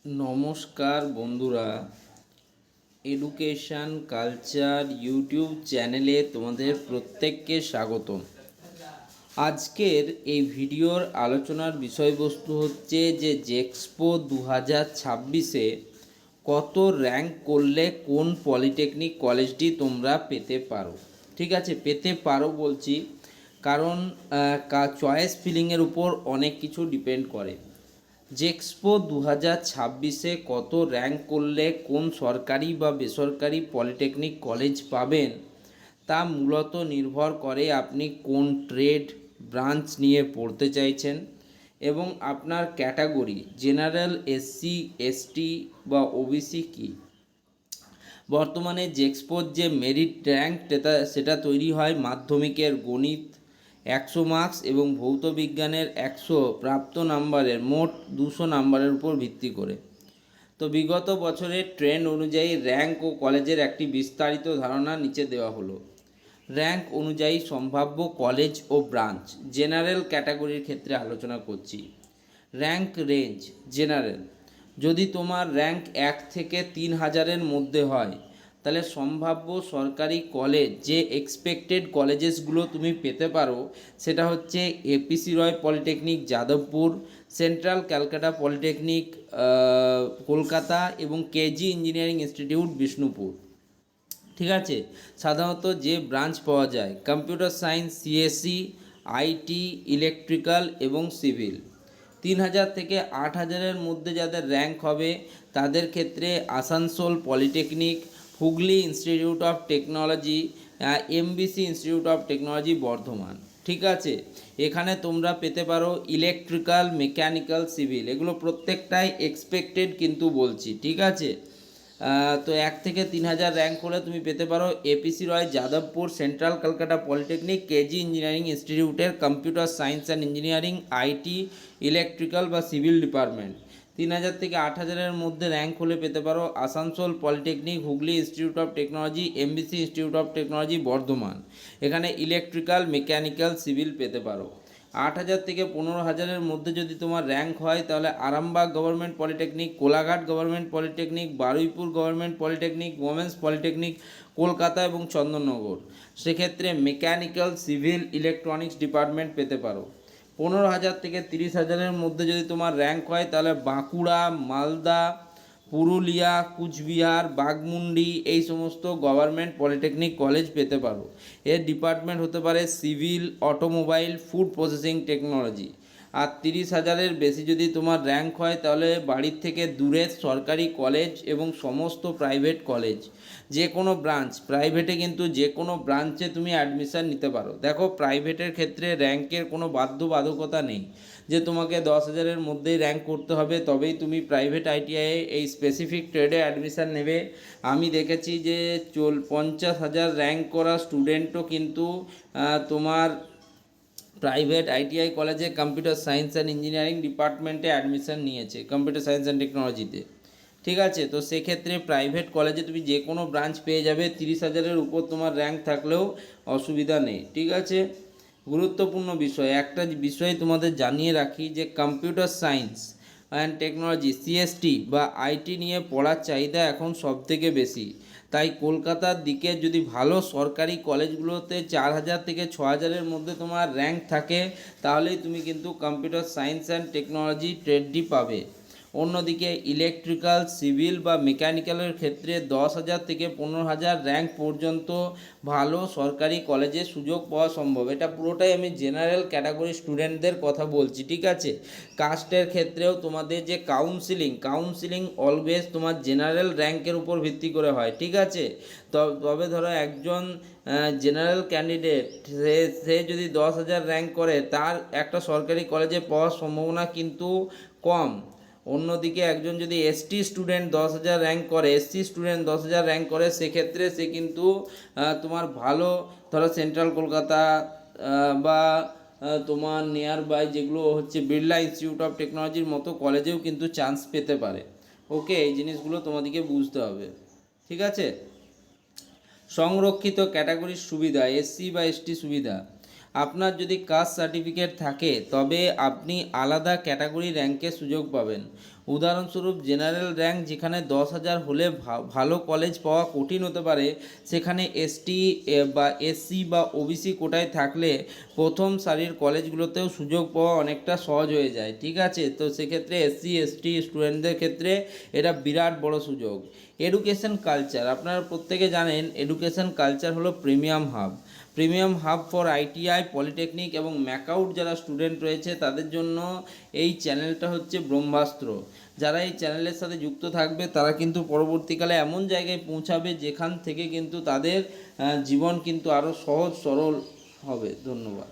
নমস্কার বন্ধুরা, education culture YouTube চ্যানেলে তোমাদের প্রত্যেককে স্বাগতম। আজকের এই ভিডিওর আলোচনার বিষয়বস্তু হচ্ছে যে জেক্সপো 2026-এ কত র্যাঙ্ক করলে কোন পলিটেকনিক কলেজটি তোমরা পেতে পারো। ঠিক আছে, পেতে পারো বলছি কারণ চয়েস ফিলিংয়ের উপর অনেক কিছু ডিপেন্ড করে। জেক্সপো 2026-এ কত র্যাঙ্ক করলে কোন সরকারি বা বেসরকারি পলিটেকনিক কলেজ পাবেন তা মূলত নির্ভর করে আপনি কোন ট্রেড ব্রাঞ্চ নিয়ে পড়তে চাইছেন এবং আপনার ক্যাটাগরি জেনারেল, এসসি, এসটি বা ওবিসি কী। বর্তমানে জেক্সপোর যে মেরিট র্যাঙ্ক সেটা তৈরি হয় মাধ্যমিকের গণিত 100 মার্কস এবং ভৌত বিজ্ঞানের 100 প্রাপ্ত নাম্বারের মোট 200 নাম্বারের উপর ভিত্তি করে। তো বিগত বছরের ট্রেন্ড অনুযায়ী র্যাঙ্ক ও কলেজের একটি বিস্তারিত ধারণা নিচে দেওয়া হলো। র্যাঙ্ক অনুযায়ী সম্ভাব্য কলেজ ও ব্রাঞ্চ। জেনারেল ক্যাটাগরির ক্ষেত্রে আলোচনা করছি। Rank range. জেনারেল, যদি তোমার র্যাঙ্ক 1 থেকে 3000-এর মধ্যে হয় তাহলে সম্ভাব্য সরকারি কলেজ, যে এক্সপেক্টেড কলেজেসগুলো তুমি পেতে পারো সেটা হচ্ছে APC Roy polytechnic Jadavpur, central Calcutta polytechnic Kolkata এবং কেজি ইঞ্জিনিয়ারিং ইনস্টিটিউট বিষ্ণুপুর। ঠিক আছে, সাধারণত যে ব্রাঞ্চ পাওয়া যায় computer science, CSC, IT, electrical এবং সিভিল। 3000 থেকে 8000-এর মধ্যে যাদের র্যাঙ্ক হবে তাদের ক্ষেত্রে Asansol polytechnic, Hooghly institute of technology, MBC institute of technology Bardhaman. ঠিক আছে, এখানে তোমরা পেতে পারো ইলেকট্রিক্যাল, মেকানিক্যাল, সিভিল, এগুলো প্রত্যেকটাই এক্সপেক্টেড কিন্তু বলছি। ঠিক আছে, তো 1 থেকে 3000 র্যাঙ্ক হলে তুমি পেতে পারো APC Roy Jadavpur, central Kolkata polytechnic, KG engineering ইনস্টিটিউটের computer science and engineering, IT, electrical বা সিভিল ডিপার্টমেন্ট। 3000 থেকে 8000-এর মধ্যে র্যাঙ্ক হলে পেতে পারো Asansol polytechnic, Hooghly institute of technology, MBC institute of technology Bardhaman, এখানে ইলেকট্রিক্যাল, মেকানিক্যাল, সিভিল পেতে পারো। 8000 থেকে 15000-এর মধ্যে যদি তোমার র্যাঙ্ক হয় তাহলে Arambagh government polytechnic, Kolaghat government polytechnic, Baruipur government polytechnic, women's polytechnic Kolkata এবং চন্দননগর, সেক্ষেত্রে মেকানিক্যাল, সিভিল, ইলেকট্রনিক্স ডিপার্টমেন্ট পেতে পারো। 15000 থেকে 30000-এর মধ্যে যদি তোমার র্যাঙ্ক হয় তাহলে বাঁকুড়া, মালদা, পুরুলিয়া, কুচবিহার, বাঘমুন্ডি এই সমস্ত গভর্নমেন্ট পলিটেকনিক কলেজ পেতে পারো। এর ডিপার্টমেন্ট হতে পারে civil, automobile, food processing technology. আর 30,000-এর বেশি যদি তোমার র্যাঙ্ক হয় তাহলে বাড়ির থেকে দূরের সরকারি কলেজ এবং সমস্ত প্রাইভেট কলেজ, যে কোনো ব্রাঞ্চ, প্রাইভেটে কিন্তু যে কোনো ব্রাঞ্চে তুমি অ্যাডমিশান নিতে পারো। দেখো, প্রাইভেটের ক্ষেত্রে র্যাঙ্কের কোনো বাধ্যবাধকতা নেই যে তোমাকে 10,000-এর মধ্যেই র্যাঙ্ক করতে হবে তবেই তুমি প্রাইভেট আইটিআইয়ে এই স্পেসিফিক ট্রেডে অ্যাডমিশান নেবে। আমি দেখেছি যে 50,000 র্যাঙ্ক করা স্টুডেন্টও কিন্তু তোমার প্রাইভেট আইটিআই কলেজে কম্পিউটার সায়েন্স অ্যান্ড ইঞ্জিনিয়ারিং ডিপার্টমেন্টে অ্যাডমিশান নিয়েছে, কম্পিউটার সায়েন্স অ্যান্ড টেকনোলজিতে। ঠিক আছে, তো সেক্ষেত্রে প্রাইভেট কলেজে তুমি যে কোনো ব্রাঞ্চ পেয়ে যাবে, 30,000-এর উপর তোমার র্যাঙ্ক থাকলেও অসুবিধা নেই। ঠিক আছে, গুরুত্বপূর্ণ বিষয় একটা বিষয় তোমাদের জানিয়ে রাখি যে computer science and technology, CST বা আইটি নিয়ে পড়ার চাহিদা এখন সবথেকে বেশি। তাই কলকাতার দিকে যদি ভালো সরকারি কলেজগুলোতে 4000 থেকে 6000-এর মধ্যে তোমার র্যাঙ্ক থাকে তাহলেই তুমি কিন্তু কম্পিউটার সায়েন্স অ্যান্ড টেকনোলজি ট্রেডটি পাবে। অন্যদিকে ইলেকট্রিক্যাল, সিভিল বা মেকানিক্যালের ক্ষেত্রে 10,000 থেকে 15,000 র্যাঙ্ক পর্যন্ত ভালো সরকারি কলেজে সুযোগ পাওয়া সম্ভব। এটা পুরোটাই আমি জেনারেল ক্যাটাগরি স্টুডেন্টদের কথা বলছি। ঠিক আছে, কাস্টের ক্ষেত্রেও তোমাদের যে কাউন্সিলিং অলওয়েজ তোমার জেনারেল র্যাঙ্কের উপর ভিত্তি করে হয়। ঠিক আছে, তবে ধরো একজন জেনারেল ক্যান্ডিডেট সে যদি 10,000 র্যাঙ্ক করে তার একটা সরকারি কলেজে পাওয়ার সম্ভাবনা কিন্তু কম। অন্যদিকে একজন যদি এসসি স্টুডেন্ট 10,000 র্যাঙ্ক করে সেক্ষেত্রে সে কিন্তু তোমার ভালো, ধরো সেন্ট্রাল কলকাতা বা তোমার নিয়ার বাই যেগুলো হচ্ছে বিড়লা ইনস্টিটিউট অফ টেকনোলজির মতো কলেজেও কিন্তু চান্স পেতে পারে। ওকে, এই জিনিসগুলো তোমাদেরকে বুঝতে হবে। ঠিক আছে, সংরক্ষিত ক্যাটাগরির সুবিধা, এসসি বা এসটি সুবিধা। আপনার যদি কাস্ট সার্টিফিকেট থাকে তবে আপনি আলাদা ক্যাটাগরি র্যাঙ্কের সুযোগ পাবেন। উদাহরণস্বরূপ জেনারেল র্যাঙ্ক যেখানে 10,000 হলে ভালো কলেজ পাওয়া কঠিন হতে পারে, সেখানে এসটি বা এসসি বা ওবিসি কোটায় থাকলে প্রথম সারির কলেজগুলোতেও সুযোগ পাওয়া অনেকটা সহজ হয়ে যায়। ঠিক আছে, তো সেক্ষেত্রে এসসি এসটি স্টুডেন্টদের ক্ষেত্রে এটা বিরাট বড় সুযোগ। এডুকেশন কালচার, আপনারা প্রত্যেকে জানেন এডুকেশন কালচার হলো premium hub for ITI, polytechnic এবং ম্যাকআউট যারা স্টুডেন্ট রয়েছে তাদের জন্য এই চ্যানেলটা হচ্ছে ব্রহ্মাস্ত্র। যারা এই চ্যানেলের সাথে যুক্ত থাকবে তারা কিন্তু পরবর্তীকালে এমন জায়গায় পৌঁছাবে যেখান থেকে কিন্তু তাদের জীবন কিন্তু আরও সহজ সরল হবে। ধন্যবাদ।